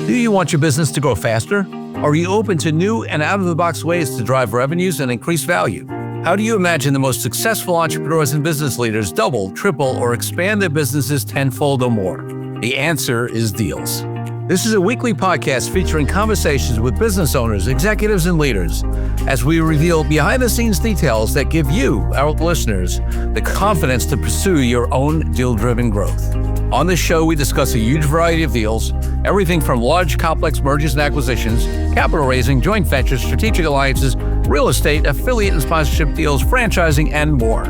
Do you want your business to grow faster? Are you open to new and out-of-the-box ways to drive revenues and increase value? How do you imagine the most successful entrepreneurs and business leaders double, triple, or expand their businesses tenfold or more? The answer is deals. This is a weekly podcast featuring conversations with business owners, executives, and leaders as we reveal behind-the-scenes details that give you, our listeners, the confidence to pursue your own deal-driven growth. On this show, we discuss a huge variety of deals, everything from large, complex mergers and acquisitions, capital raising, joint ventures, strategic alliances, real estate, affiliate and sponsorship deals, franchising, and more.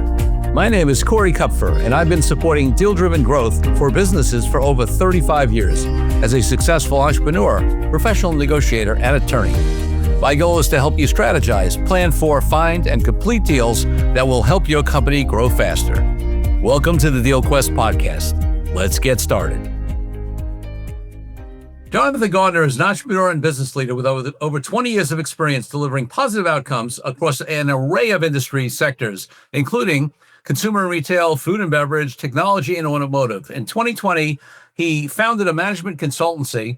My name is Corey Kupfer, and I've been supporting deal-driven growth for businesses for over 35 years as a successful entrepreneur, professional negotiator, and attorney. My goal is to help you strategize, plan for, find, and complete deals that will help your company grow faster. Welcome to the Deal Quest podcast. Let's get started. Jonathan Gardner is an entrepreneur and business leader with over 20 years of experience delivering positive outcomes across an array of industry sectors, including consumer and retail, food and beverage, technology, and automotive. In 2020, he founded a management consultancy,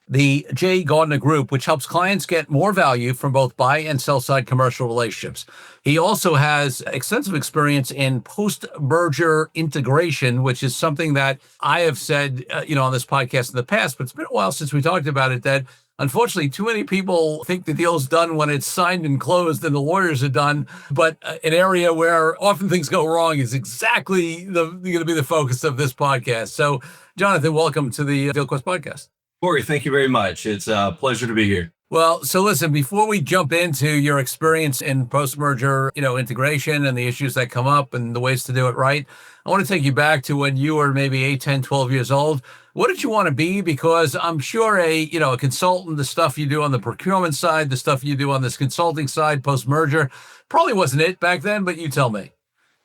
the J. Gardner Group, which helps clients get more value from both buy and sell side commercial relationships. He also has extensive experience in post-merger integration, which is something that I have said, on this podcast in the past, but it's been a while since we talked about it, that unfortunately, too many people think the deal's done when it's signed and closed and the lawyers are done. But an area where often things go wrong is exactly going to be the focus of this podcast. So, Jonathan, welcome to the Deal Quest podcast. Corey, thank you very much. It's a pleasure to be here. Well, so listen, before we jump into your experience in post-merger, integration and the issues that come up and the ways to do it right, I want to take you back to when you were maybe 8, 10, 12 years old. What did you want to be? Because I'm sure a consultant, the stuff you do on the procurement side, the stuff you do on this consulting side, post-merger, probably wasn't it back then, but you tell me.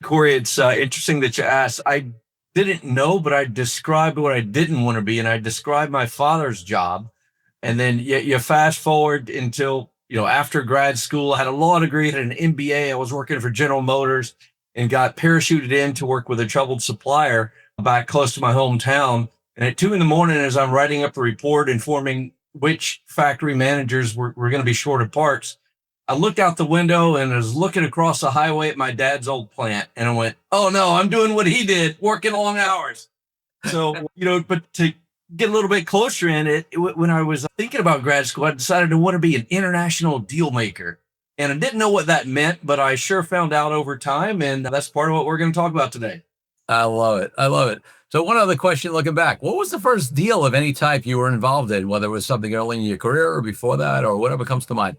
Corey, it's interesting that you asked. I didn't know, but I described what I didn't want to be, and I described my father's job. And then you fast forward until, after grad school, I had a law degree, had an MBA. I was working for General Motors and got parachuted in to work with a troubled supplier back close to my hometown. And at 2 a.m, as I'm writing up the report informing which factory managers were going to be short of parts, I looked out the window and I was looking across the highway at my dad's old plant. And I went, oh no, I'm doing what he did, working long hours. So, but to get a little bit closer in it, when I was thinking about grad school, I decided to want to be an international deal maker. And I didn't know what that meant, but I sure found out over time. And that's part of what we're going to talk about today. I love it. So one other question looking back, what was the first deal of any type you were involved in, whether it was something early in your career or before that or whatever comes to mind?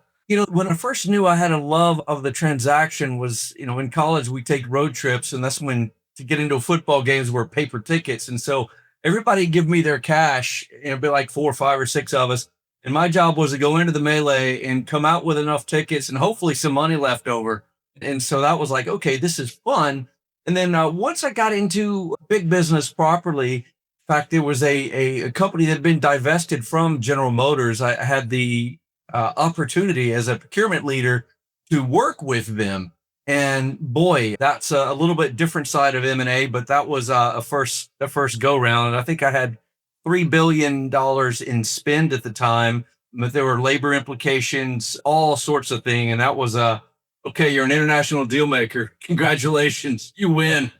When I first knew I had a love of the transaction was, in college, we take road trips, and that's when to get into football games were paper tickets. And so everybody give me their cash, it'd be like 4 or 5 or 6 of us. And my job was to go into the melee and come out with enough tickets and hopefully some money left over. And so that was like, okay, this is fun. And then once I got into big business properly, in fact, there was a company that had been divested from General Motors. I had the opportunity as a procurement leader to work with them. And boy, that's a little bit different side of M&A, but that was a first go round. And I think I had $3 billion in spend at the time, but there were labor implications, all sorts of things. And that was okay, you're an international deal maker. Congratulations, you win.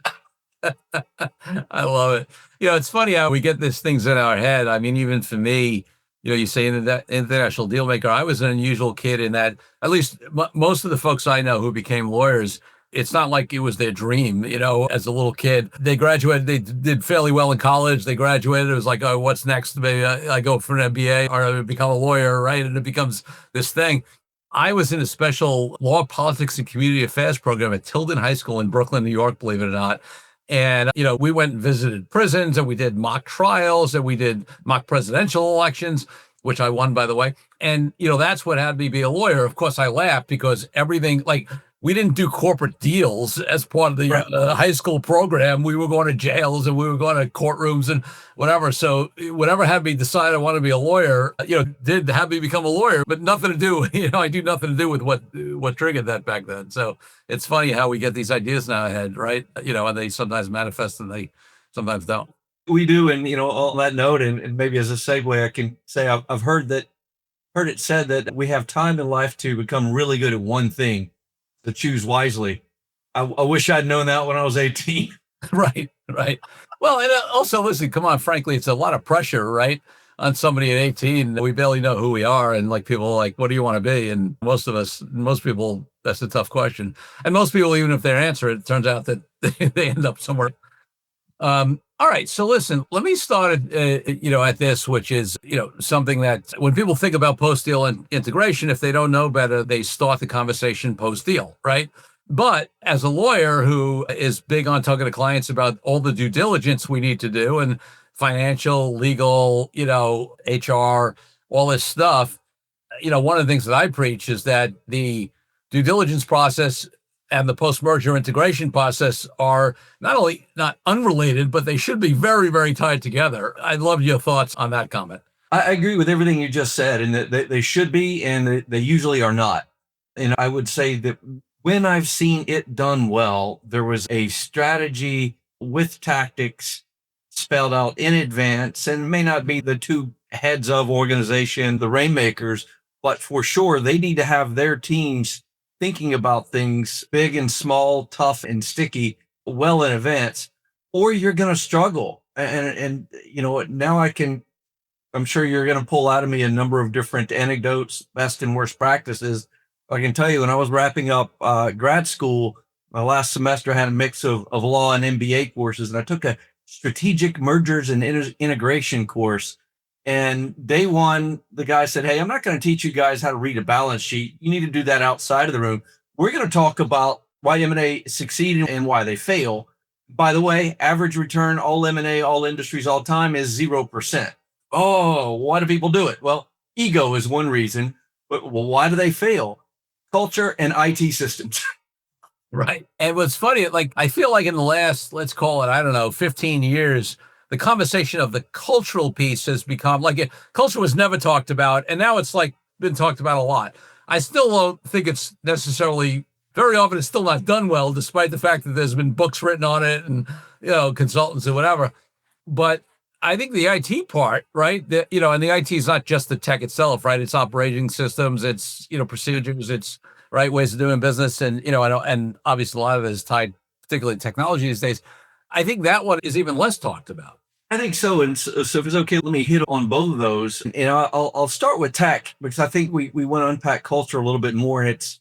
I love it. It's funny how we get these things in our head. I mean, even for me, you say international deal maker, I was an unusual kid in that at least most of the folks I know who became lawyers, it's not like it was their dream, as a little kid. They graduated, they did fairly well in college. They graduated. It was like, oh, what's next? Maybe I go for an MBA or become a lawyer, right? And it becomes this thing. I was in a special law, politics, and community affairs program at Tilden High School in Brooklyn, New York, believe it or not. And, we went and visited prisons and we did mock trials and we did mock presidential elections, which I won, by the way. And, that's what had me be a lawyer. Of course, I laughed because everything, we didn't do corporate deals as part of the high school program. We were going to jails and we were going to courtrooms and whatever. So whatever had me decide I want to be a lawyer, did have me become a lawyer, but nothing to do, I do nothing to do with what triggered that back then. So it's funny how we get these ideas in our head, right? And they sometimes manifest and they sometimes don't. We do. And, on that note, and maybe as a segue, I can say I've heard it said that we have time in life to become really good at one thing, to choose wisely. I wish I'd known that when I was 18. Right, right. Well, and also, listen, come on, frankly, it's a lot of pressure, right? On somebody at 18, we barely know who we are. And like people are like, what do you want to be? And most people, that's a tough question. And most people, even if they answer it, it turns out that they end up somewhere. All right. So listen, let me start at this, which is, something that when people think about post-deal integration, if they don't know better, they start the conversation post-deal, right? But as a lawyer who is big on talking to clients about all the due diligence we need to do and financial, legal, HR, all this stuff, one of the things that I preach is that the due diligence process and the post-merger integration process are not only not unrelated, but they should be very, very tied together. I'd love your thoughts on that comment. I agree with everything you just said, and that they should be, and they usually are not. And I would say that when I've seen it done well, there was a strategy with tactics spelled out in advance, and may not be the two heads of organization, the rainmakers, but for sure they need to have their teams thinking about things big and small, tough and sticky well in advance, or you're going to struggle. And now I'm sure you're going to pull out of me a number of different anecdotes, best and worst practices. I can tell you, when I was wrapping up grad school, my last semester, I had a mix of law and MBA courses, and I took a strategic mergers and integration course. And day one, the guy said, "Hey, I'm not going to teach you guys how to read a balance sheet. You need to do that outside of the room. We're going to talk about why M&A succeed and why they fail. By the way, average return, all M&A, all industries, all time is 0%. Oh, why do people do it? Well, ego is one reason. But why do they fail? Culture and IT systems." Right. And what's funny, like, I feel like in the last, let's call it, I don't know, 15 years, the conversation of the cultural piece has become culture was never talked about. And now it's like been talked about a lot. I still don't think it's necessarily, very often it's still not done well, despite the fact that there's been books written on it and, consultants and whatever. But I think the IT part, right? And the IT is not just the tech itself, right? It's operating systems, it's, procedures, it's right ways of doing business. And, and obviously a lot of it is tied, particularly to technology these days. I think that one is even less talked about. I think so. And so if it's okay, let me hit on both of those. And I'll start with tech, because I think we want to unpack culture a little bit more, and it's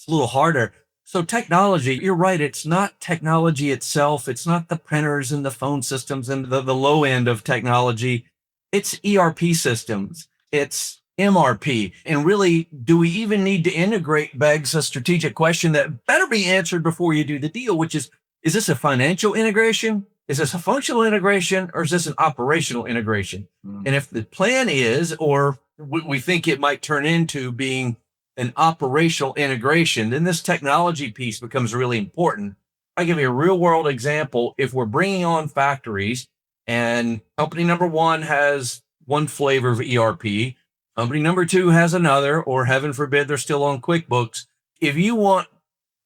a little harder. So technology, you're right. It's not technology itself. It's not the printers and the phone systems and the low end of technology. It's ERP systems. It's MRP. And really, do we even need to integrate begs a strategic question that better be answered before you do the deal, which is this a financial integration? Is this a functional integration, or is this an operational integration? And if the plan is, or we think it might turn into being an operational integration, then this technology piece becomes really important. I give you a real world example. If we're bringing on factories and company number one has one flavor of ERP, company number two has another, or heaven forbid, they're still on QuickBooks. If you want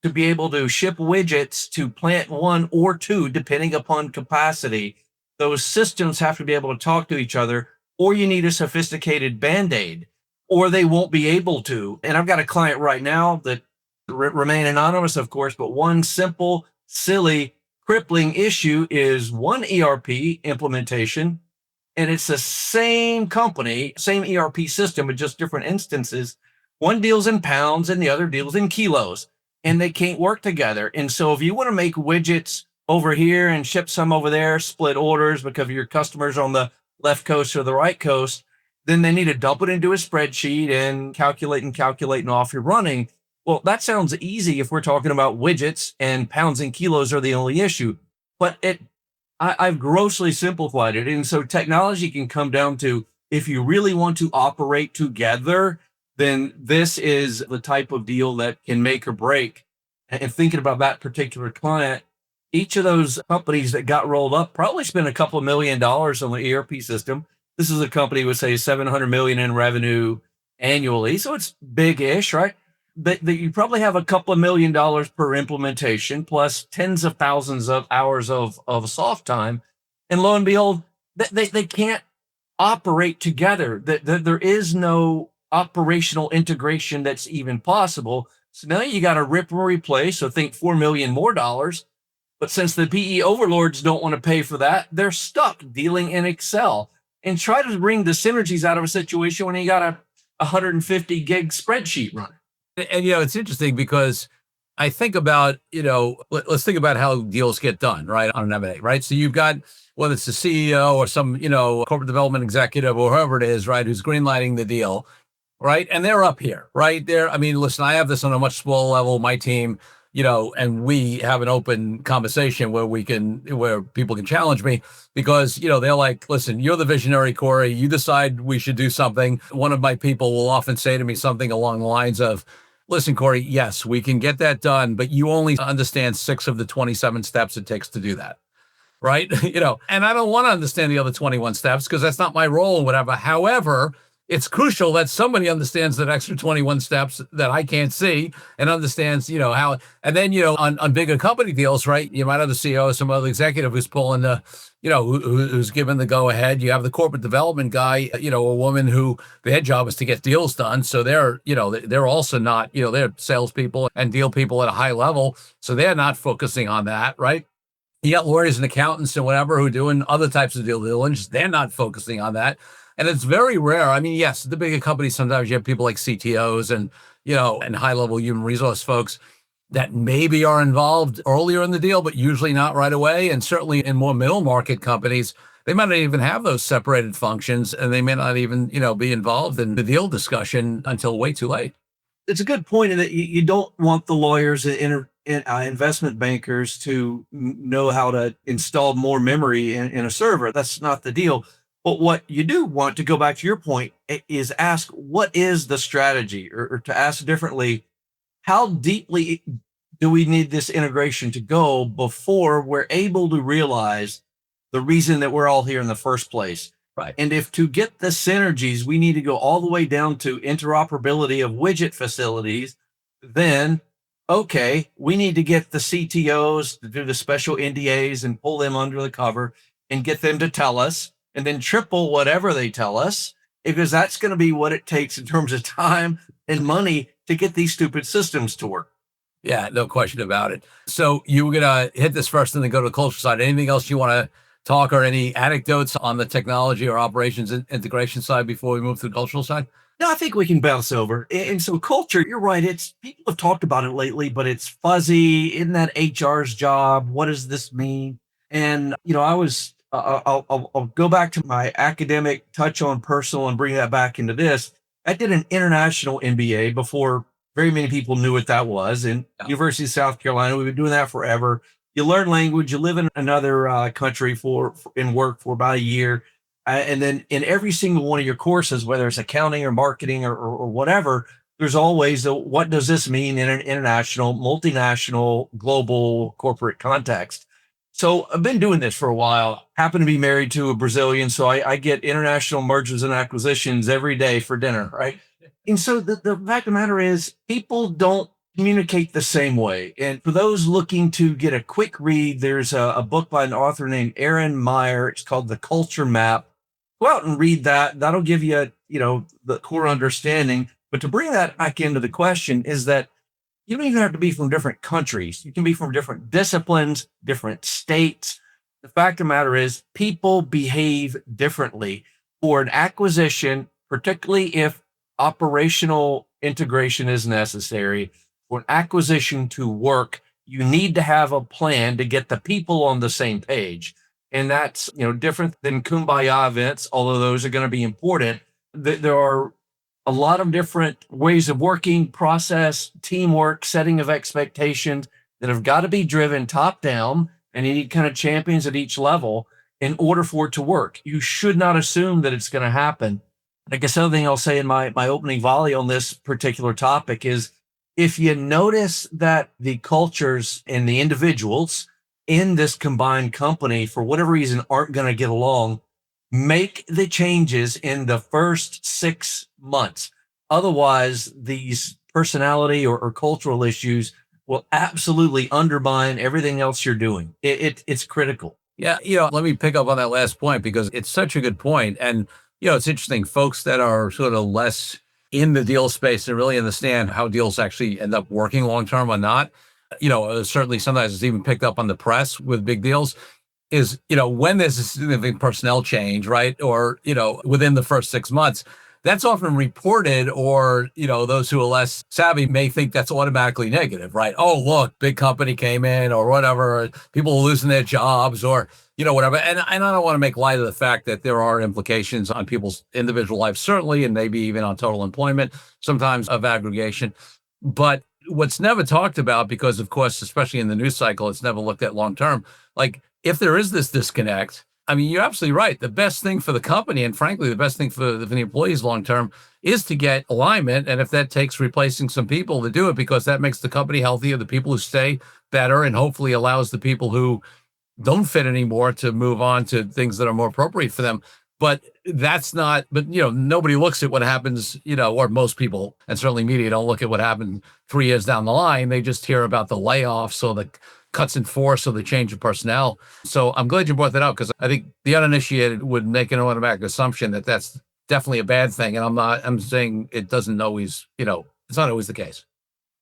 to be able to ship widgets to plant one or two, depending upon capacity, those systems have to be able to talk to each other, or you need a sophisticated Band-Aid, or they won't be able to. And I've got a client right now that remain anonymous, of course, but one simple, silly, crippling issue is one ERP implementation, and it's the same company, same ERP system, but just different instances. One deals in pounds and the other deals in kilos, and they can't work together. And so if you want to make widgets over here and ship some over there, split orders because your customers on the left coast or the right coast, then they need to dump it into a spreadsheet and calculate, and off you're running. Well, that sounds easy if we're talking about widgets and pounds and kilos are the only issue. But I've grossly simplified it. And so technology can come down to, if you really want to operate together, then this is the type of deal that can make or break. And thinking about that particular client, each of those companies that got rolled up probably spent a couple of $1 million on the ERP system. This is a company with, say, 700 million in revenue annually. So it's big-ish, right? But you probably have a couple of $1 million per implementation, plus tens of thousands of hours of soft time. And lo and behold, They can't operate together. That there is no operational integration that's even possible. So now you got to rip and replace. So think 4 million more dollars. But since the PE overlords don't want to pay for that, they're stuck dealing in Excel and try to bring the synergies out of a situation when you got a 150 gig spreadsheet running. And it's interesting because I think about, let's think about how deals get done, right, on an M&A, right? So you've got, whether it's the CEO or some, corporate development executive or whoever it is, right, who's greenlighting the deal, right? And they're up here, right? I mean, listen, I have this on a much smaller level, my team, and we have an open conversation where people can challenge me because, they're like, listen, you're the visionary, Corey. You decide we should do something. One of my people will often say to me something along the lines of, listen, Corey, yes, we can get that done, but you only understand 6 of the 27 steps it takes to do that. Right. And I don't want to understand the other 21 steps because that's not my role or whatever. However, it's crucial that somebody understands that extra 21 steps that I can't see and understands, how, and then, on bigger company deals, right, you might have the CEO or some other executive who's pulling the, who's given the go ahead. You have the corporate development guy, a woman who their job is to get deals done. So they're also not, they're salespeople and deal people at a high level. So they're not focusing on that, right? You got lawyers and accountants and whatever who are doing other types of due diligence. They're not focusing on that. And it's very rare. I mean, yes, the bigger companies, sometimes you have people like CTOs and, and high level human resource folks that maybe are involved earlier in the deal, but usually not right away. And certainly in more middle market companies, they might not even have those separated functions and they may not even, be involved in the deal discussion until way too late. It's a good point in that you don't want the lawyers and investment bankers to know how to install more memory in a server. That's not the deal. But what you do want, to go back to your point, is ask, what is the strategy? Or to ask differently, how deeply do we need this integration to go before we're able to realize the reason that we're all here in the first place? Right. And if to get the synergies, we need to go all the way down to interoperability of widget facilities, then, okay, we need to get the CTOs to do the special NDAs and pull them under the cover and get them to tell us, and then triple whatever they tell us, because that's going to be what it takes in terms of time and money to get these stupid systems to work. Yeah, no question about it. So you were going to hit this first and then go to the culture side. Anything else you want to talk or any anecdotes on the technology or operations and integration side before we move to the cultural side? No, I think we can bounce over. And so culture, you're right. It's, people have talked about it lately, but it's fuzzy. Isn't that HR's job? What does this mean? And, I'll go back to my academic touch on personal and bring that back into this. I did an international MBA before very many people knew what that was in University of South Carolina. We've been doing that forever. You learn language, you live in another country and work for about a year. And then in every single one of your courses, whether it's accounting or marketing or whatever, there's always what does this mean in an international, multinational, global corporate context? So I've been doing this for a while, happen to be married to a Brazilian. So I get international mergers and acquisitions every day for dinner, right? And so the fact of the matter is, people don't communicate the same way. And for those looking to get a quick read, there's a book by an author named Aaron Meyer. It's called The Culture Map. Go out and read that. That'll give you, the core understanding. But to bring that back into the question is that you don't even have to be from different countries. You can be from different disciplines, different states. The fact of the matter is, people behave differently for an acquisition, particularly if operational integration is necessary. For an acquisition to work, you need to have a plan to get the people on the same page. And that's, different than kumbaya events, although those are going to be important. There are a lot of different ways of working, process, teamwork, setting of expectations that have got to be driven top down, and you need kind of champions at each level in order for it to work. You should not assume that it's going to happen. I guess the other thing I'll say in my opening volley on this particular topic is, if you notice that the cultures and the individuals in this combined company, for whatever reason, aren't going to get along, make the changes in the first 6 months. Otherwise, these personality or cultural issues will absolutely undermine everything else you're doing. It's critical. Yeah, let me pick up on that last point because it's such a good point. And, it's interesting. Folks that are sort of less in the deal space and really understand how deals actually end up working long term or not. Certainly sometimes it's even picked up on the press with big deals is, when there's a significant personnel change, right? Or, within the first 6 months, that's often reported, or, those who are less savvy may think that's automatically negative, right? Oh, look, big company came in or whatever, or people are losing their jobs or, whatever. And I don't want to make light of the fact that there are implications on people's individual lives, certainly, and maybe even on total employment, sometimes of aggregation. But what's never talked about, because of course, especially in the news cycle, it's never looked at long term. Like if there is this disconnect, I mean, you're absolutely right. The best thing for the company, and frankly, the best thing for the employees long term, is to get alignment. And if that takes replacing some people to do it, because that makes the company healthier, the people who stay better, and hopefully allows the people who don't fit anymore to move on to things that are more appropriate for them. But that's not, but nobody looks at what happens, or most people, and certainly media don't look at what happened 3 years down the line. They just hear about the layoffs or the cuts in force or the change of personnel. So I'm glad you brought that up because I think the uninitiated would make an automatic assumption that that's definitely a bad thing. And I'm saying it doesn't always, it's not always the case.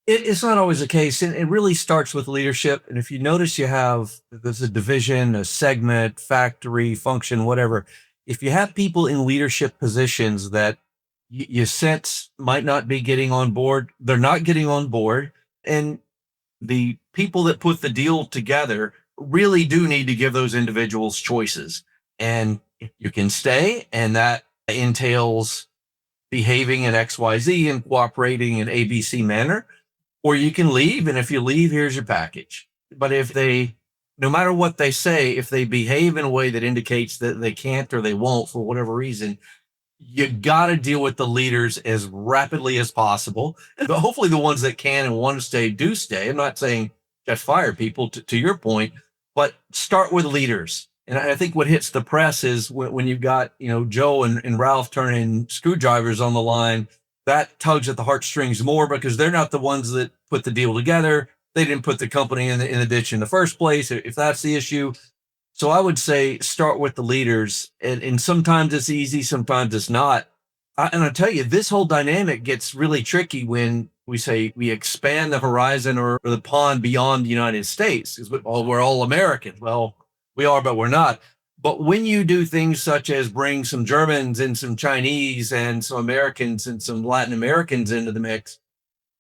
It's not always the case, and it really starts with leadership. And if you notice, there's a division, a segment, factory, function, whatever. If you have people in leadership positions that you sense might not be getting on board, they're not getting on board, and the people that put the deal together really do need to give those individuals choices. And you can stay, and that entails behaving in XYZ and cooperating in ABC manner, or you can leave. And if you leave, here's your package. But no matter what they say, if they behave in a way that indicates that they can't or they won't for whatever reason, you got to deal with the leaders as rapidly as possible. But hopefully the ones that can and want to stay do stay. I'm not saying just fire people to your point, but start with leaders. And I think what hits the press is when you've got, Joe and Ralph turning screwdrivers on the line, that tugs at the heartstrings more because they're not the ones that put the deal together. They didn't put the company in the ditch in the first place, if that's the issue. So I would say start with the leaders, and sometimes it's easy, sometimes it's not. And I tell you, this whole dynamic gets really tricky when we say we expand the horizon or the pond beyond the United States. Because we're all Americans. Well, we are, but we're not. But when you do things such as bring some Germans and some Chinese and some Americans and some Latin Americans into the mix,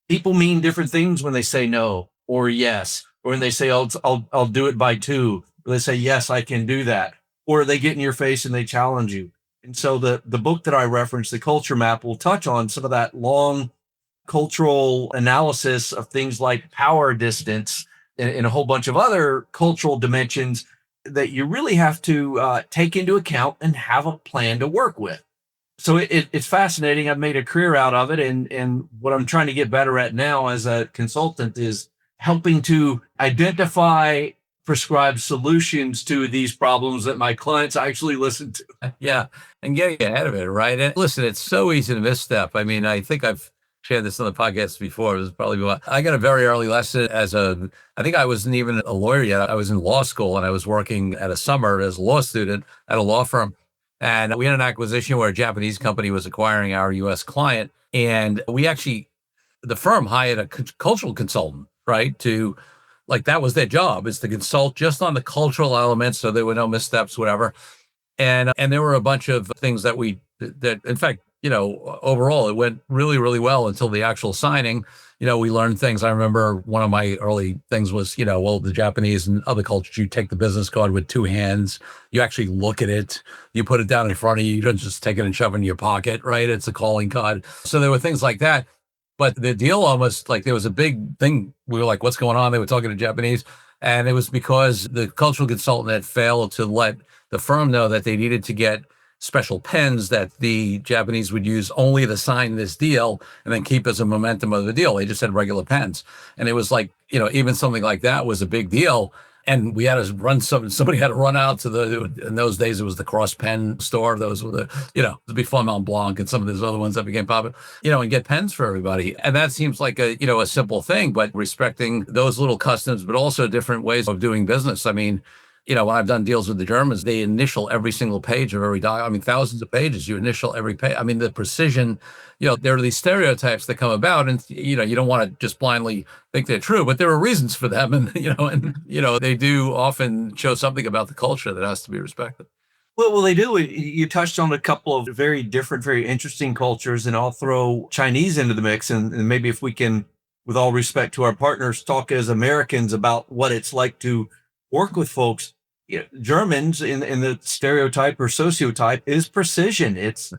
people mean different things when they say no or yes, or when they say I'll do it by two. They say, yes, I can do that. Or they get in your face and they challenge you. And so the book that I referenced, The Culture Map, will touch on some of that long cultural analysis of things like power distance and a whole bunch of other cultural dimensions that you really have to take into account and have a plan to work with. So it's fascinating. I've made a career out of it. And what I'm trying to get better at now as a consultant is helping to identify prescribe solutions to these problems that my clients actually listen to. Yeah. And getting ahead of it, right? And listen, it's so easy to misstep. I mean, I think I've shared this on the podcast before. It was probably, I got a very early lesson I think I wasn't even a lawyer yet. I was in law school and I was working at a summer as a law student at a law firm. And we had an acquisition where a Japanese company was acquiring our US client. And the firm hired a cultural consultant, right? That was their job, is to consult just on the cultural elements. So there were no missteps, whatever. And there were a bunch of things that in fact, overall it went really, really well until the actual signing. We learned things. I remember one of my early things was, the Japanese and other cultures, you take the business card with two hands, you actually look at it, you put it down in front of you, you don't just take it and shove it in your pocket, right? It's a calling card. So there were things like that. But the deal almost there was a big thing. We were like, what's going on? They were talking to Japanese. And it was because the cultural consultant had failed to let the firm know that they needed to get special pens that the Japanese would use only to sign this deal and then keep as a momentum of the deal. They just had regular pens. And it was even something like that was a big deal. And we had to somebody had to run out in those days, it was the Cross Pen store. Those were before Mont Blanc and some of those other ones that became popular, and get pens for everybody. And that seems like a simple thing, but respecting those little customs, but also different ways of doing business. I mean, When I've done deals with the Germans, they initial every single page of every doc. I mean, thousands of pages, you initial every page. I mean, the precision, there are these stereotypes that come about, and, you don't want to just blindly think they're true, but there are reasons for them. And, they do often show something about the culture that has to be respected. Well, they do. You touched on a couple of very different, very interesting cultures, and I'll throw Chinese into the mix. And maybe if we can, with all respect to our partners, talk as Americans about what it's like to work with folks. Germans in the stereotype or sociotype is precision. It's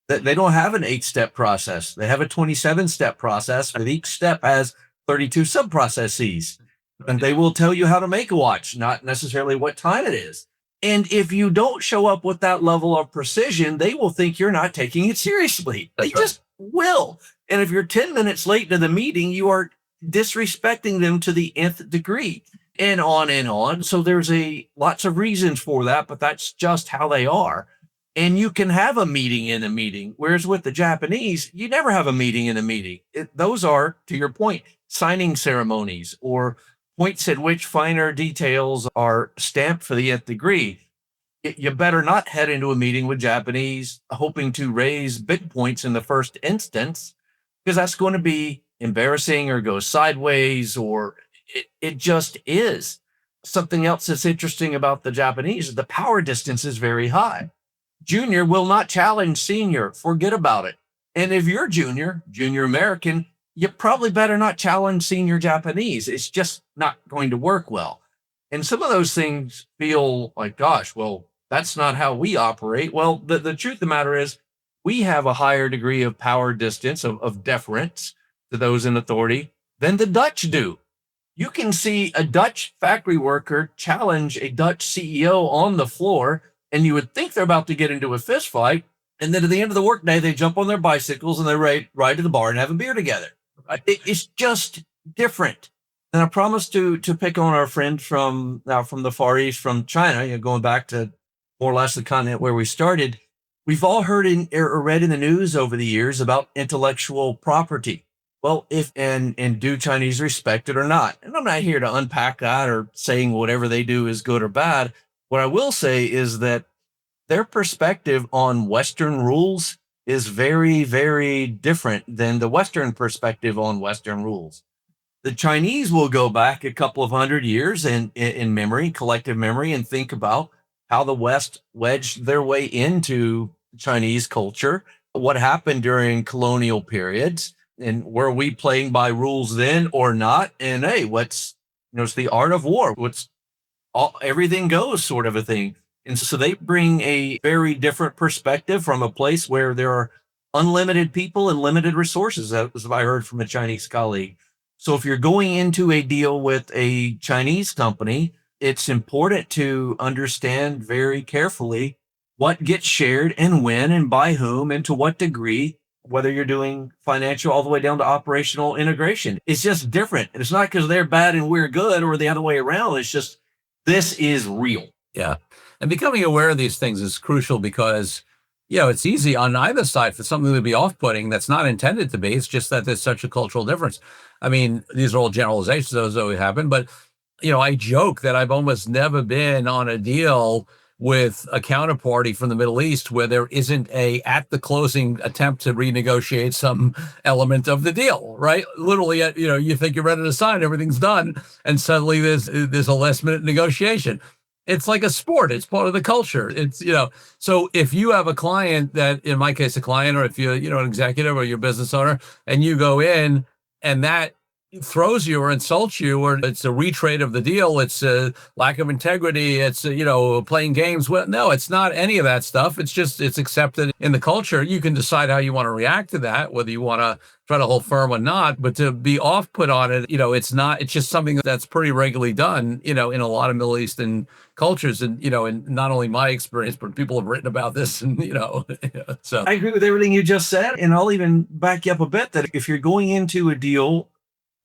that they don't have an 8-step process. They have a 27-step process, and each step has 32 sub processes. And they will tell you how to make a watch, not necessarily what time it is. And if you don't show up with that level of precision, they will think you're not taking it seriously. They just will. And if you're 10 minutes late to the meeting, you are disrespecting them to the nth degree, and on and on. So there's lots of reasons for that, but that's just how they are. And you can have a meeting in a meeting, whereas with the Japanese, you never have a meeting in a meeting. Those are, to your point, signing ceremonies or points at which finer details are stamped for the nth degree. You better not head into a meeting with Japanese hoping to raise big points in the first instance, because that's going to be embarrassing or go sideways, or it just is. Something else that's interesting about the Japanese is the power distance is very high. Junior will not challenge senior. Forget about it. And if you're junior American, you probably better not challenge senior Japanese. It's just not going to work well. And some of those things feel like, gosh, well, that's not how we operate. Well, the truth of the matter is we have a higher degree of power distance, of deference to those in authority than the Dutch do. You can see a Dutch factory worker challenge a Dutch CEO on the floor, and you would think they're about to get into a fist fight. And then at the end of the workday, they jump on their bicycles and they ride to the bar and have a beer together. It's just different. And I promise to pick on our friend from the Far East, from China, going back to more or less the continent where we started. We've all heard or read in the news over the years about intellectual property. Well, and do Chinese respect it or not? And I'm not here to unpack that or saying whatever they do is good or bad. What I will say is that their perspective on Western rules is very, very different than the Western perspective on Western rules. The Chinese will go back a couple of hundred years in memory, collective memory, and think about how the West wedged their way into Chinese culture, what happened during colonial periods, and were we playing by rules then or not? And hey, it's the art of war. Everything goes sort of a thing. And so they bring a very different perspective from a place where there are unlimited people and limited resources. That was what I heard from a Chinese colleague. So if you're going into a deal with a Chinese company, it's important to understand very carefully what gets shared and when and by whom and to what degree, whether you're doing financial all the way down to operational integration. It's just different. And it's not because they're bad and we're good or the other way around. It's just, this is real. Yeah. And becoming aware of these things is crucial because, it's easy on either side for something to be off-putting that's not intended to be. It's just that there's such a cultural difference. I mean, these are all generalizations, those always happen, but, I joke that I've almost never been on a deal with a counterparty from the Middle East where there isn't at the closing attempt to renegotiate some element of the deal, right? Literally, you think you're ready to sign, everything's done, and suddenly there's a last minute negotiation. It's like a sport. It's part of the culture. It's, so if you have a client that, in my case, a client, or if you're, an executive or your business owner, and you go in and that throws you or insults you, or it's a retrade of the deal, it's a lack of integrity, it's playing games. Well, no, it's not any of that stuff. It's just, it's accepted in the culture. You can decide how you want to react to that, whether you want to try to hold firm or not, but to be off put on it, it's just something that's pretty regularly done, in a lot of Middle Eastern cultures. And, and not only my experience, but people have written about this and, so. I agree with everything you just said. And I'll even back you up a bit that if you're going into a deal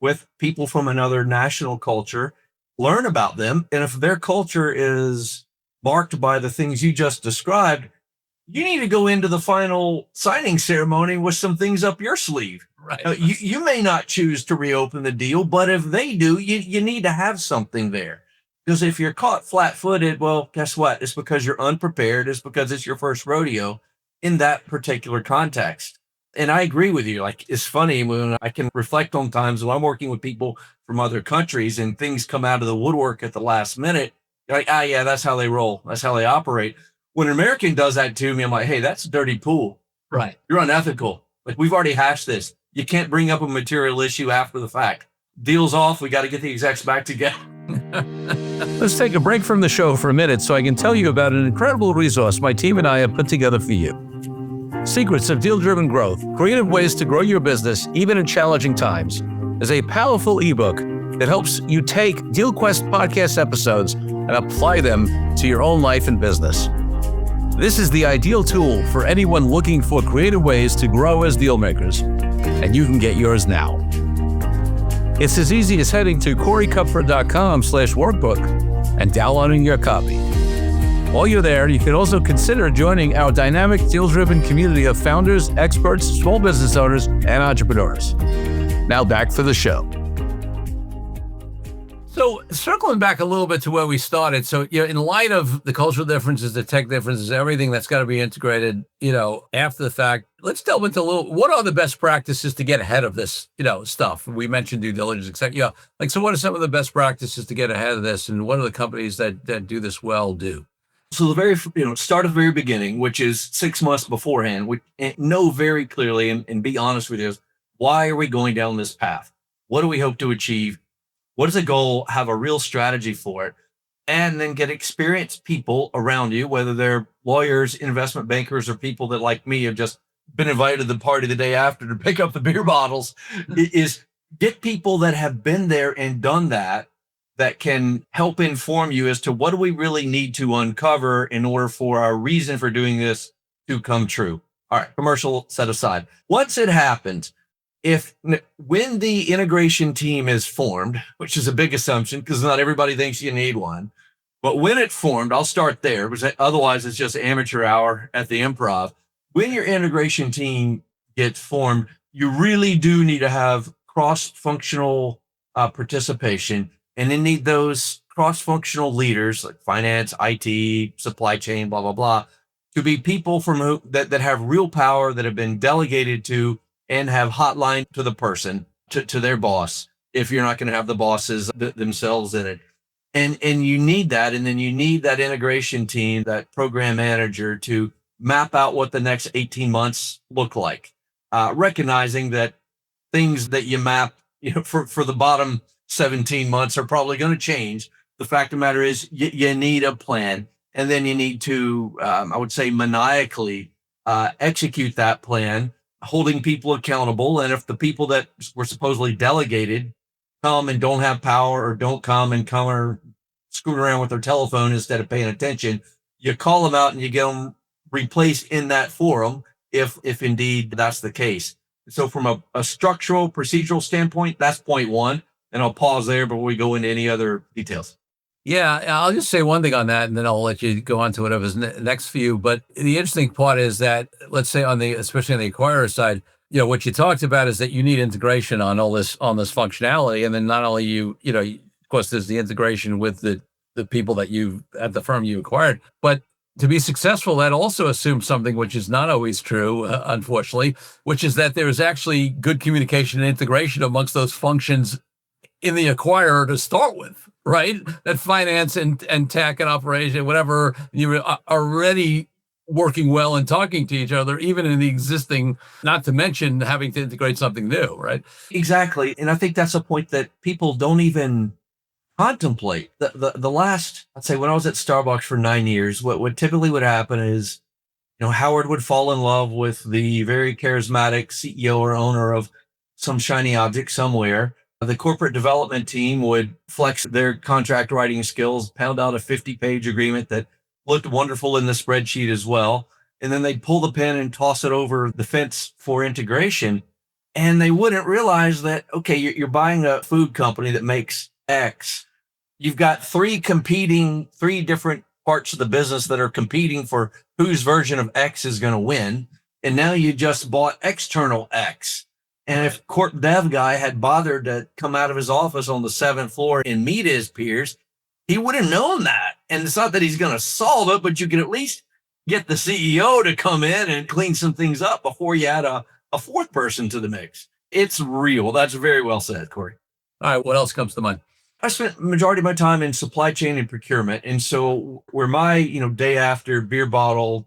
with people from another national culture, learn about them. And if their culture is marked by the things you just described, you need to go into the final signing ceremony with some things up your sleeve. Right. You may not choose to reopen the deal, but if they do, you need to have something there. Because if you're caught flat footed, well, guess what? It's because you're unprepared. It's because it's your first rodeo in that particular context. And I agree with you. Like, it's funny when I can reflect on times when I'm working with people from other countries and things come out of the woodwork at the last minute. You're like, ah, yeah, that's how they roll. That's how they operate. When an American does that to me, I'm like, hey, that's a dirty pool. Right. You're unethical. Like, we've already hashed this. You can't bring up a material issue after the fact. Deal's off. We got to get the execs back together. Let's take a break from the show for a minute so I can tell you about an incredible resource my team and I have put together for you. Secrets of Deal-Driven Growth, Creative Ways to Grow Your Business Even in Challenging Times, is a powerful ebook that helps you take DealQuest podcast episodes and apply them to your own life and business. This is the ideal tool for anyone looking for creative ways to grow as deal makers, and you can get yours now. It's as easy as heading to coreycupford.com/workbook and downloading your copy. While you're there, you can also consider joining our dynamic deal-driven community of founders, experts, small business owners, and entrepreneurs. Now back for the show. So circling back a little bit to where we started. So, in light of the cultural differences, the tech differences, everything that's got to be integrated, after the fact, let's delve into what are the best practices to get ahead of this, stuff? We mentioned due diligence, et cetera. Yeah. So what are some of the best practices to get ahead of this? And what are the companies that do this well do? So the very, start at the very beginning, which is 6 months beforehand, we know very clearly and be honest with you, why are we going down this path? What do we hope to achieve? What is the goal? Have a real strategy for it, and then get experienced people around you, whether they're lawyers, investment bankers, or people that, like me, have just been invited to the party the day after to pick up the beer bottles. Is get people that have been there and done that can help inform you as to what do we really need to uncover in order for our reason for doing this to come true. All right, commercial set aside. Once it happens, when the integration team is formed, which is a big assumption because not everybody thinks you need one, but when it formed, I'll start there because otherwise it's just amateur hour at the Improv. When your integration team gets formed, you really do need to have cross-functional participation, and then need those cross-functional leaders like finance, IT, supply chain, blah, blah, blah, to be people that have real power, that have been delegated to and have hotline to the person, to their boss, if you're not going to have the bosses themselves in it. And you need that. And then you need that integration team, that program manager, to map out what the next 18 months look like, recognizing that things that you map, for the bottom 17 months are probably going to change. The fact of the matter is you need a plan, and then you need to, I would say, maniacally execute that plan, holding people accountable. And if the people that were supposedly delegated come and don't have power, or don't come or screwing around with their telephone instead of paying attention, you call them out and you get them replaced in that forum if indeed that's the case. So from a structural, procedural standpoint, that's point one. And I'll pause there before we go into any other details. Yeah, I'll just say one thing on that, and then I'll let you go on to whatever's next for you. But the interesting part is that, let's say especially on the acquirer side, what you talked about is that you need integration on this functionality, and then not only of course, there's the integration with the people that at the firm you acquired, but to be successful, that also assumes something which is not always true, unfortunately, which is that there is actually good communication and integration amongst those functions in the acquirer to start with, right? That finance and tech and operation, whatever, you are already working well and talking to each other, even in the existing, not to mention having to integrate something new, right? Exactly. And I think that's a point that people don't even contemplate. The last, I'd say, when I was at Starbucks for 9 years, what typically would happen is, Howard would fall in love with the very charismatic CEO or owner of some shiny object somewhere. The corporate development team would flex their contract writing skills, pound out a 50-page agreement that looked wonderful in the spreadsheet as well. And then they'd pull the pen and toss it over the fence for integration. And they wouldn't realize that, okay, you're buying a food company that makes X. You've got three different parts of the business that are competing for whose version of X is going to win. And now you just bought external X. And if corp dev guy had bothered to come out of his office on the 7th floor and meet his peers, he would have known that. And it's not that he's going to solve it, but you can at least get the CEO to come in and clean some things up before you add a fourth person to the mix. It's real. That's very well said, Corey. All right, what else comes to mind? I spent majority of my time in supply chain and procurement. And so where my, day after beer bottle,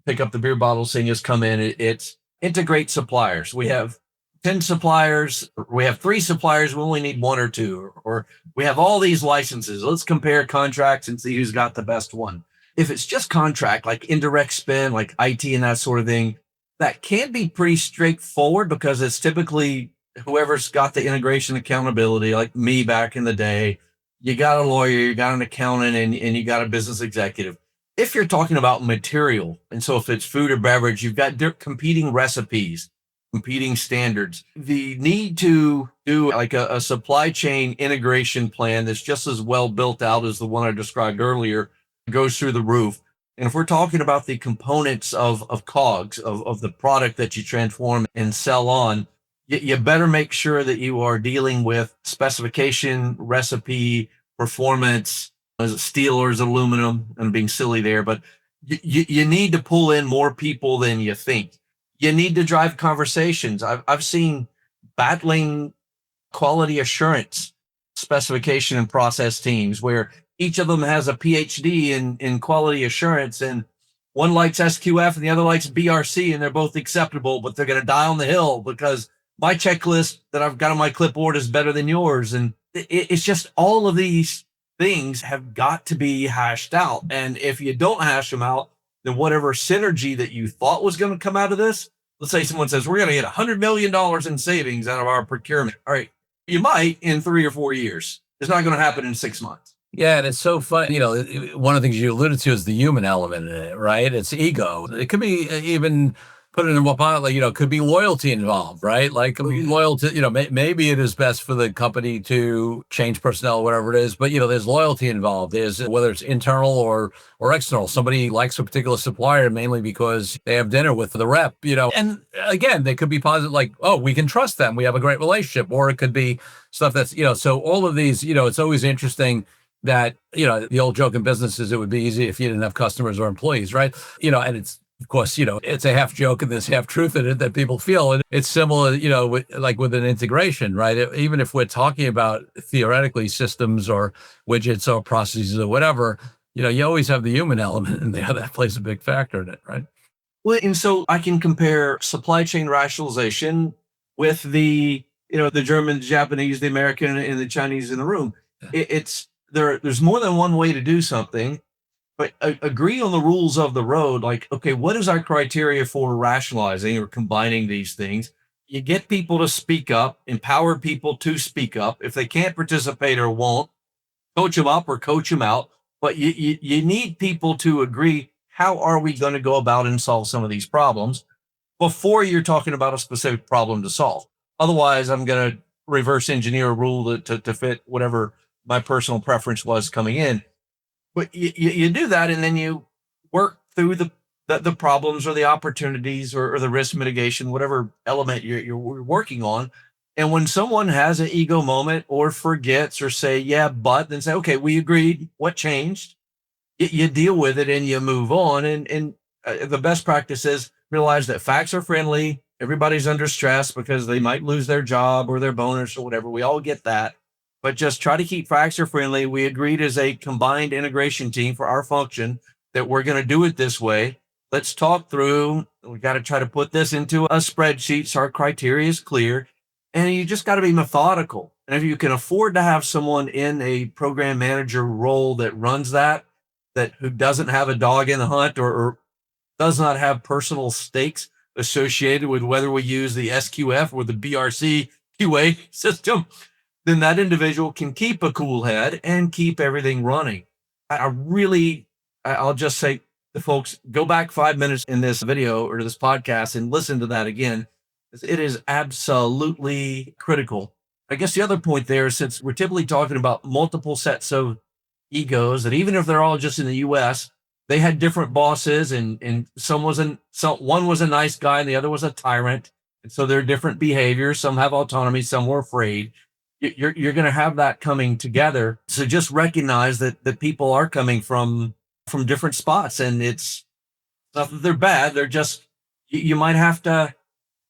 pick up the beer bottle thing has come in, it's integrate suppliers. We have 10 suppliers. We have 3 suppliers. We only need 1 or 2, or we have all these licenses. Let's compare contracts and see who's got the best one. If it's just contract, like indirect spend, like IT and that sort of thing, that can be pretty straightforward because it's typically whoever's got the integration accountability, like me back in the day. You got a lawyer, you got an accountant, and you got a business executive. If you're talking about material, and so if it's food or beverage, you've got competing recipes, competing standards. The need to do like a supply chain integration plan that's just as well built out as the one I described earlier goes through the roof. And if we're talking about the components of COGS, of the product that you transform and sell on, you better make sure that you are dealing with specification, recipe, performance. Is it steel or is it aluminum? I'm being silly there, but you need to pull in more people than you think. You need to drive conversations. I've seen battling quality assurance specification and process teams where each of them has a PhD in quality assurance, and one likes SQF and the other likes BRC, and they're both acceptable, but they're going to die on the hill because my checklist that I've got on my clipboard is better than yours. And it's just all of these things have got to be hashed out. And if you don't hash them out, then whatever synergy that you thought was going to come out of this, let's say someone says, we're going to get $100 million in savings out of our procurement. All right. You might in 3 or 4 years. It's not going to happen in 6 months. Yeah, and it's so fun. One of the things you alluded to is the human element in it, right? It's ego. It could be even put it in one pot, like, could be loyalty involved, right? Like loyalty, maybe it is best for the company to change personnel, whatever it is, but there's loyalty involved. There's whether it's internal or external. Somebody likes a particular supplier mainly because they have dinner with the rep, and again, they could be positive, like, oh, we can trust them. We have a great relationship. Or it could be stuff that's, so all of these, it's always interesting that, the old joke in business is it would be easy if you didn't have customers or employees, right? And it's, of course, it's a half joke and there's half truth in it that people feel. And it's similar, with an integration, right? Even if we're talking about theoretically systems or widgets or processes or whatever, you always have the human element in there that plays a big factor in it, right? Well, and so I can compare supply chain rationalization with the German, the Japanese, the American, and the Chinese in the room. There's more than one way to do something. But agree on the rules of the road. Like, okay, what is our criteria for rationalizing or combining these things? You get people to speak up, empower people to speak up. If they can't participate or won't, coach them up or coach them out. But you need people to agree, how are we going to go about and solve some of these problems before you're talking about a specific problem to solve. Otherwise, I'm going to reverse engineer a rule to fit whatever my personal preference was coming in. But you do that, and then you work through the problems or the opportunities or the risk mitigation, whatever element you're working on. And when someone has an ego moment or forgets or say, yeah, but, then say, okay, we agreed. What changed? You deal with it and you move on. And the best practice is realize that facts are friendly. Everybody's under stress because they might lose their job or their bonus or whatever. We all get that. But just try to keep facts are friendly. We agreed as a combined integration team for our function that we're going to do it this way. Let's talk through. We got to try to put this into a spreadsheet so our criteria is clear. And you just got to be methodical. And if you can afford to have someone in a program manager role that runs that who doesn't have a dog in the hunt or does not have personal stakes associated with whether we use the SQF or the BRC QA system, then that individual can keep a cool head and keep everything running. I'll just say to folks, go back 5 minutes in this video or this podcast and listen to that again. It is absolutely critical. I guess the other point there, since we're typically talking about multiple sets of egos, that even if they're all just in the US, they had different bosses and one was a nice guy and the other was a tyrant. And so there are different behaviors. Some have autonomy, some were afraid. you're going to have that coming together. So just recognize that people are coming from different spots, and it's not that they're bad. They're just, you might have to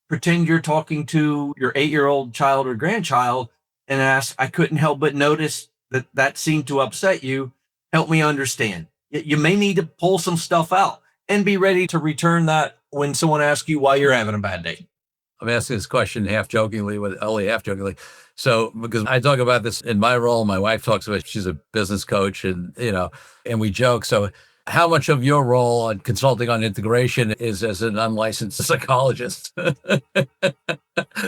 pretend you're talking to your 8-year-old child or grandchild and ask, I couldn't help but notice that seemed to upset you. Help me understand. You may need to pull some stuff out and be ready to return that when someone asks you why you're having a bad day. I'm asking this question half jokingly, with only half jokingly. So, because I talk about this in my role, my wife talks about, she's a business coach, and, and we joke. So how much of your role on consulting on integration is as an unlicensed psychologist?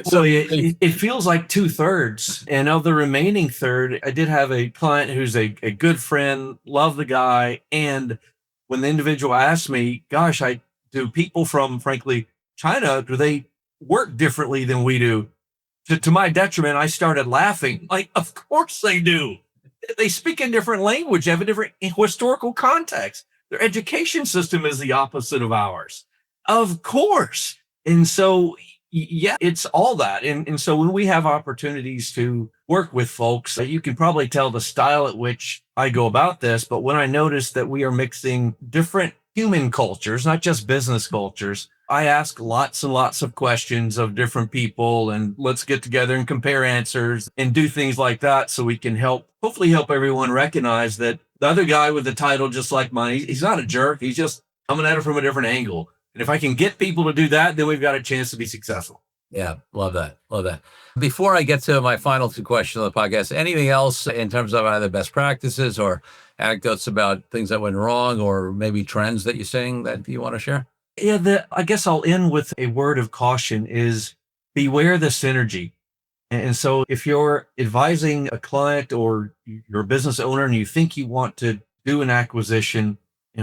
So it feels like 2/3. And of the remaining third, I did have a client who's a good friend, love the guy. And when the individual asked me, gosh, I do people from, frankly, China, do they work differently than we do? To my detriment, I started laughing. Like, of course they do. They speak a different language, have a different historical context. Their education system is the opposite of ours. Of course. And so, yeah, it's all that. And so when we have opportunities to work with folks, you can probably tell the style at which I go about this. But when I notice that we are mixing different human cultures, not just business cultures, I ask lots and lots of questions of different people, and let's get together and compare answers and do things like that, so we can hopefully help everyone recognize that the other guy with the title just like mine, he's not a jerk. He's just coming at it from a different angle. And if I can get people to do that, then we've got a chance to be successful. Yeah, love that. Love that. Before I get to my final two questions of the podcast, anything else in terms of either best practices or anecdotes about things that went wrong, or maybe trends that you're seeing that you want to share? Yeah, I guess I'll end with a word of caution is beware the synergy. And so if you're advising a client or you're a business owner and you think you want to do an acquisition,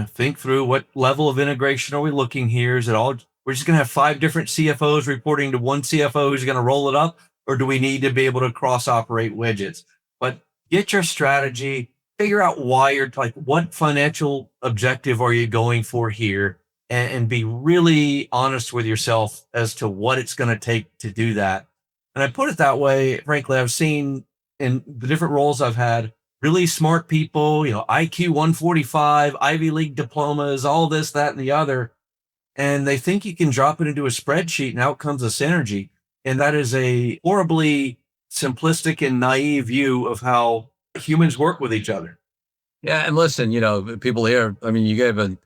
think through what level of integration are we looking here? Is it all, we're just going to have 5 different CFOs reporting to one CFO who's going to roll it up? Or do we need to be able to cross operate widgets? But get your strategy, figure out why you're like, what financial objective are you going for here? And be really honest with yourself as to what it's going to take to do that. And I put it that way, frankly, I've seen in the different roles I've had, really smart people, IQ 145, Ivy League diplomas, all this, that, and the other. And they think you can drop it into a spreadsheet and out comes a synergy. And that is a horribly simplistic and naive view of how humans work with each other. Yeah. And listen, people here, you gave a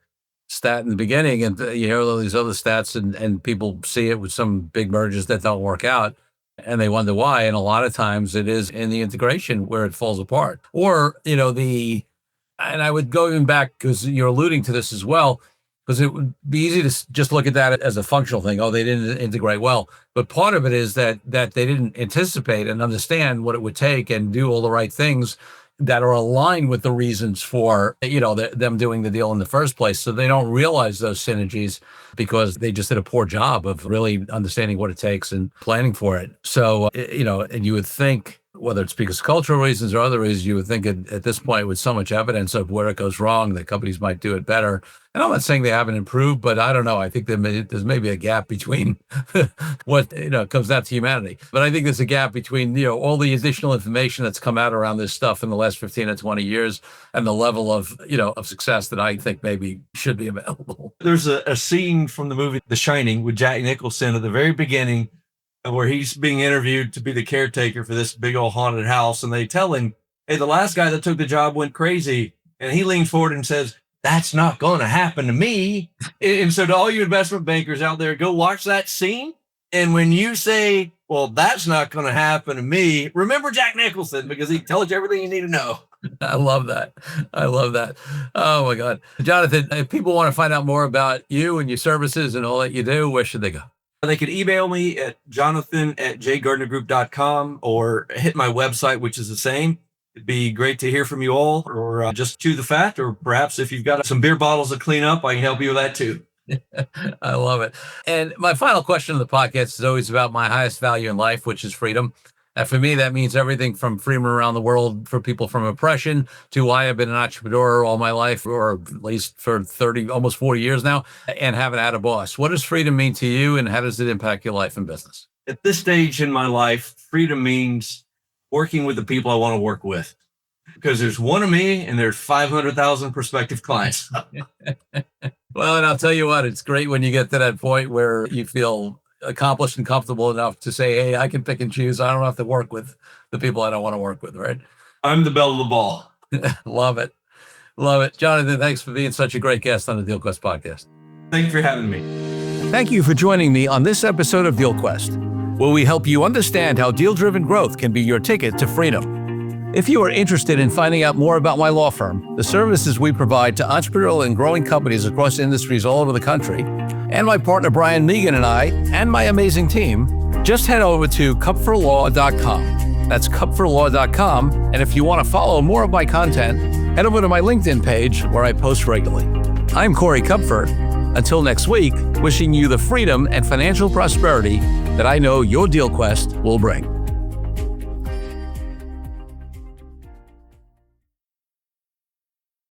stat in the beginning, and you hear all these other stats, and people see it with some big mergers that don't work out, and they wonder why. And a lot of times it is in the integration where it falls apart, or and I would go even back, because you're alluding to this as well, because it would be easy to just look at that as a functional thing. Oh, they didn't integrate well. But part of it is that they didn't anticipate and understand what it would take and do all the right things that are aligned with the reasons for, them doing the deal in the first place. So they don't realize those synergies because they just did a poor job of really understanding what it takes and planning for it. So, and you would think, whether it's because of cultural reasons or other reasons, you would think at this point, with so much evidence of where it goes wrong, that companies might do it better. And I'm not saying they haven't improved, but I don't know. I think there's maybe a gap between what, comes down to humanity. But I think there's a gap between, all the additional information that's come out around this stuff in the last 15 or 20 years and the level of, of success that I think maybe should be available. There's a scene from the movie The Shining with Jack Nicholson at the very beginning, where he's being interviewed to be the caretaker for this big old haunted house. And they tell him, hey, the last guy that took the job went crazy. And he leans forward and says, that's not going to happen to me. And so to all you investment bankers out there, go watch that scene. And when you say, well, that's not going to happen to me, remember Jack Nicholson, because he tells you everything you need to know. I love that. I love that. Oh my God. Jonathan, if people want to find out more about you and your services and all that you do, where should they go? They could email me at jonathan@jgardnergroup.com, or hit my website, which is the same. It'd be great to hear from you all, or just chew the fat, or perhaps if you've got some beer bottles to clean up, I can help you with that too. I love it. And my final question of the podcast is always about my highest value in life, which is freedom. And for me, that means everything from freedom around the world for people from oppression to why I've been an entrepreneur all my life, or at least for 30, almost 40 years now, and haven't had a boss. What does freedom mean to you, and how does it impact your life and business? At this stage in my life, freedom means working with the people I want to work with, because there's one of me and there's 500,000 prospective clients. Well, and I'll tell you what, it's great when you get to that point where you feel accomplished and comfortable enough to say, hey, I can pick and choose. I don't have to work with the people I don't want to work with, right? I'm the belle of the ball. Love it. Love it. Jonathan, thanks for being such a great guest on the DealQuest podcast. Thank you for having me. Thank you for joining me on this episode of DealQuest, where we help you understand how deal-driven growth can be your ticket to freedom. If you are interested in finding out more about my law firm, the services we provide to entrepreneurial and growing companies across industries all over the country, and my partner Brian Megan and I, and my amazing team, just head over to kupferlaw.com. That's kupferlaw.com. And if you want to follow more of my content, head over to my LinkedIn page where I post regularly. I'm Corey Kupfer. Until next week, wishing you the freedom and financial prosperity that I know your DealQuest will bring.